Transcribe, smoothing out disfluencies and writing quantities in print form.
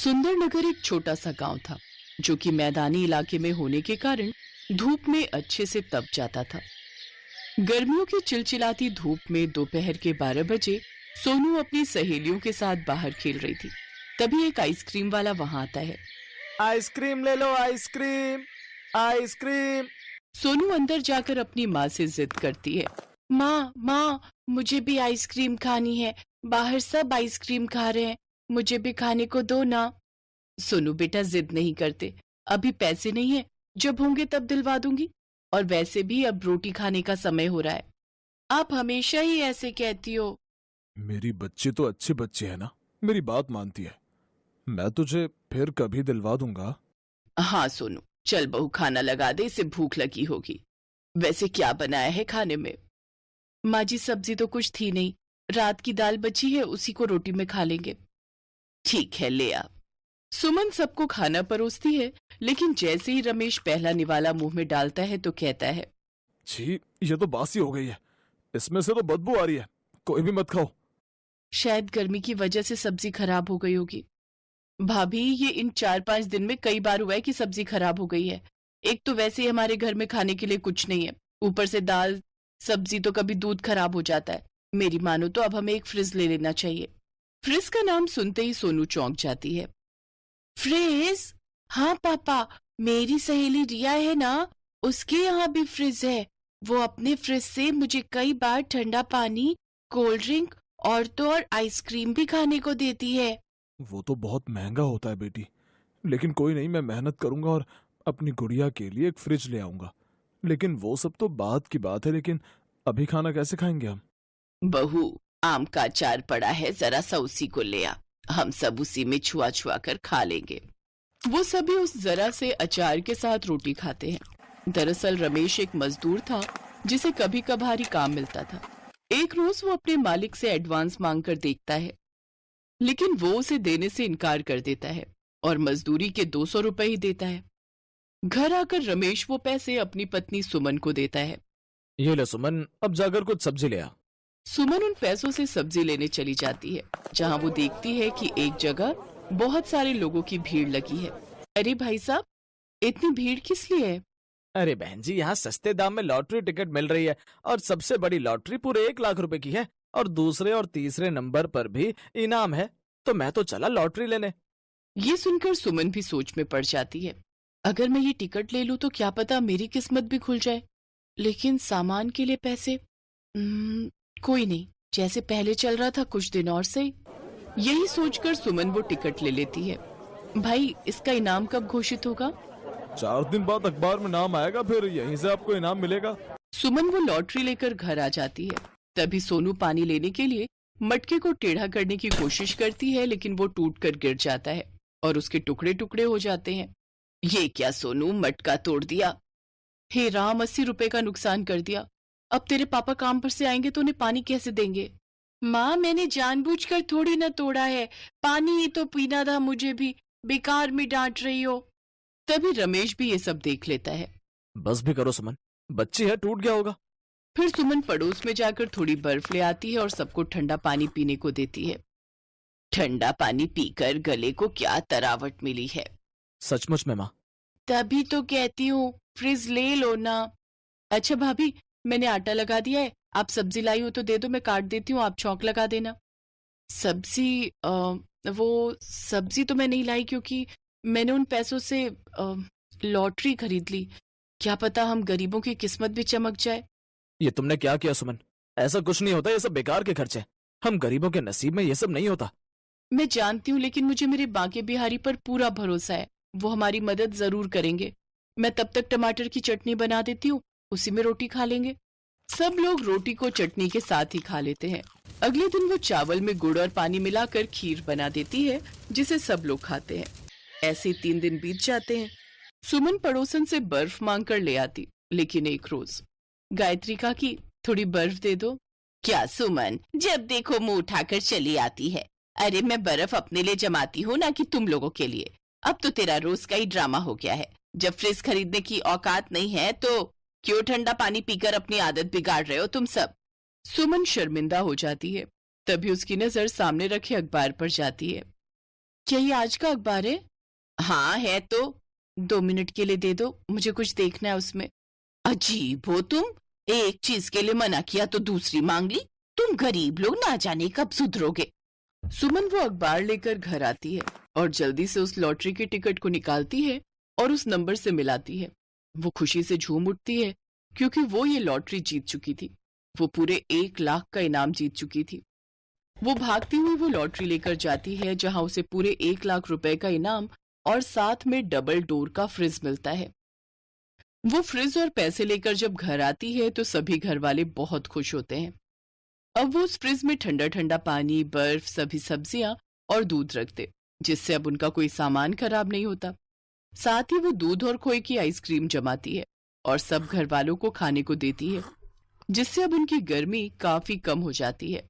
सुंदरनगर एक छोटा सा गांव था जो कि मैदानी इलाके में होने के कारण धूप में अच्छे से तप जाता था। गर्मियों की चिलचिलाती धूप में दोपहर के 12 बजे सोनू अपनी सहेलियों के साथ बाहर खेल रही थी। तभी एक आइसक्रीम वाला वहां आता है। आइसक्रीम ले लो, आइसक्रीम आइसक्रीम। सोनू अंदर जाकर अपनी माँ से जिद करती है। माँ माँ, मुझे भी आइसक्रीम खानी है। बाहर सब आइसक्रीम खा रहे हैं, मुझे भी खाने को दो ना। सोनू बेटा जिद नहीं करते, अभी पैसे नहीं है, जब होंगे तब दिलवा दूंगी। और वैसे भी अब रोटी खाने का समय हो रहा है। आप हमेशा ही ऐसे कहती हो। मेरी बच्ची तो अच्छी बच्ची है ना, मेरी बात मानती है। मैं तुझे फिर कभी दिलवा दूंगा। हाँ सोनू, चल बहू खाना लगा दे, इसे भूख लगी होगी। वैसे क्या बनाया है खाने में? माँ जी सब्जी तो कुछ थी नहीं, रात की दाल बची है, उसी को रोटी में खा लेंगे। ठीक है, ले आ। सुमन सबको खाना परोसती है, लेकिन जैसे ही रमेश पहला निवाला मुंह में डालता है तो कहता है। छी, ये तो बासी हो गई है, इसमें से तो बदबू आ रही है, कोई भी मत खाओ। शायद गर्मी की वजह से सब्जी खराब हो गई होगी। भाभी, ये इन 4-5 दिन में कई बार हुआ है कि सब्जी खराब हो गई है। एक तो वैसे ही हमारे घर में खाने के लिए कुछ नहीं है, ऊपर से दाल सब्जी तो कभी दूध खराब हो जाता है। मेरी मानो तो अब हमें एक फ्रिज ले लेना चाहिए। फ्रिज का नाम सुनते ही सोनू चौंक जाती है। फ्रिज? हाँ पापा, मेरी सहेली रिया है ना, उसके यहाँ भी फ्रिज है। वो अपने फ्रिज से मुझे कई बार ठंडा पानी, कोल्ड ड्रिंक और तो और आइसक्रीम भी खाने को देती है। वो तो बहुत महंगा होता है बेटी, लेकिन कोई नहीं, मैं मेहनत करूंगा और अपनी गुड़िया के लिए एक फ्रिज ले आऊंगा। लेकिन वो सब तो बाद की बात है, लेकिन अभी खाना कैसे खाएंगे हम? बहू, आम का अचार पड़ा है, जरा सा उसी को ले आ, हम सब उसी में छुआ छुआ कर खा लेंगे। वो सभी उस जरा से अचार के साथ रोटी खाते हैं। दरअसल रमेश एक मजदूर था जिसे कभी कभार ही काम मिलता था। एक रोज वो अपने मालिक से एडवांस मांगकर देखता है, लेकिन वो उसे देने से इनकार कर देता है और मजदूरी के 200 रुपए ही देता है। घर आकर रमेश वो पैसे अपनी पत्नी सुमन को देता है। ये ले सुमन, अब जाकर कुछ सब्जी ले आ। सुमन उन पैसों से सब्जी लेने चली जाती है, जहां वो देखती है कि एक जगह बहुत सारे लोगों की भीड़ लगी है। अरे भाई साहब, इतनी भीड़ किस लिए है? अरे बहन जी, यहाँ सस्ते दाम में लॉटरी टिकट मिल रही है और सबसे बड़ी लॉटरी पूरे 1 लाख रुपए की है और दूसरे और तीसरे नंबर पर भी इनाम है, तो मैं तो चला लॉटरी लेने। ये सुनकर सुमन भी सोच में पड़ जाती है। अगर मैं ये टिकट ले लूं तो क्या पता मेरी किस्मत भी खुल जाए, लेकिन सामान के लिए पैसे। कोई नहीं, जैसे पहले चल रहा था कुछ दिन और सही। यही सोचकर सुमन वो टिकट ले लेती है। भाई, इसका इनाम कब घोषित होगा? 4 दिन बाद अखबार में नाम आएगा, फिर यहीं से आपको इनाम मिलेगा। सुमन वो लॉटरी लेकर घर आ जाती है। तभी सोनू पानी लेने के लिए मटके को टेढ़ा करने की कोशिश करती है, लेकिन वो टूटकर गिर जाता है और उसके टुकड़े टुकड़े हो जाते हैं। ये क्या सोनू, मटका तोड़ दिया? हे राम, 80 रुपए का नुकसान कर दिया। अब तेरे पापा काम पर से आएंगे तो उन्हें पानी कैसे देंगे? माँ, मैंने जानबूझकर थोड़ी ना तोड़ा है, पानी ही तो पीना था मुझे भी, बेकार में डांट रही हो। तभी रमेश भी ये सब देख लेता है। बस भी करो सुमन, बच्ची है, टूट गया होगा। फिर सुमन पड़ोस में जाकर थोड़ी बर्फ ले आती है और सबको ठंडा पानी पीने को देती है। ठंडा पानी पीकर गले को क्या तरावट मिली है। सचमुच में माँ। तभी तो कहती हूँ फ्रिज ले लो ना। अच्छा भाभी, मैंने आटा लगा दिया है, आप सब्जी लाई हो तो दे दो, मैं काट देती हूँ, आप चौंक लगा देना। सब्जी? वो सब्जी तो मैं नहीं लाई, क्योंकि मैंने उन पैसों से लॉटरी खरीद ली। क्या पता हम गरीबों की किस्मत भी चमक जाए। ये तुमने क्या किया सुमन? ऐसा कुछ नहीं होता, ये सब बेकार के खर्चे। हम गरीबों के नसीब में ये सब नहीं होता। मैं जानती हूँ, लेकिन मुझे मेरे बांके बिहारी पर पूरा भरोसा है, वो हमारी मदद जरूर करेंगे। मैं तब तक टमाटर की चटनी बना देती हूँ, उसी में रोटी खा लेंगे। सब लोग रोटी को चटनी के साथ ही खा लेते हैं। अगले दिन वो चावल में गुड़ और पानी मिलाकर खीर बना देती है, जिसे सब लोग खाते हैं। ऐसे 3 दिन बीत जाते हैं। सुमन पड़ोसन से बर्फ मांग कर ले आती, लेकिन एक रोज गायत्री काकी, थोड़ी बर्फ दे दो। क्या सुमन, जब देखो मुंह उठाकर चली आती है। अरे मैं बर्फ अपने लिए जमाती हूँ ना कि तुम लोगों के लिए। अब तो तेरा रोज का ही ड्रामा हो गया है। जब फ्रिज खरीदने की औकात नहीं है तो क्यों ठंडा पानी पीकर अपनी आदत बिगाड़ रहे हो तुम सब? सुमन शर्मिंदा हो जाती है। तभी उसकी नजर सामने रखे अखबार पर जाती है। क्या ये आज का अखबार है? हाँ है तो। 2 मिनट के लिए दे दो, मुझे कुछ देखना है उसमें। अजीब हो तुम, एक चीज के लिए मना किया तो दूसरी मांग ली। तुम गरीब लोग ना जाने कब सुधरोगे। सुमन वो अखबार लेकर घर आती है और जल्दी से उस लॉटरी के टिकट को निकालती है और उस नंबर से मिलाती है। वो खुशी से झूम उठती है क्योंकि वो ये लॉटरी जीत चुकी थी। वो पूरे 1 लाख का इनाम जीत चुकी थी। वो भागती हुई वो लॉटरी लेकर जाती है जहां उसे पूरे 1 लाख रुपए का इनाम और साथ में डबल डोर का फ्रिज मिलता है। वो फ्रिज और पैसे लेकर जब घर आती है तो सभी घर वाले बहुत खुश होते हैं। अब वो उस फ्रिज में ठंडा ठंडा पानी, बर्फ, सभी सब्जियां और दूध रखते, जिससे अब उनका कोई सामान खराब नहीं होता। साथ ही वो दूध और खोए की आइसक्रीम जमाती है और सब घर वालों को खाने को देती है, जिससे अब उनकी गर्मी काफी कम हो जाती है।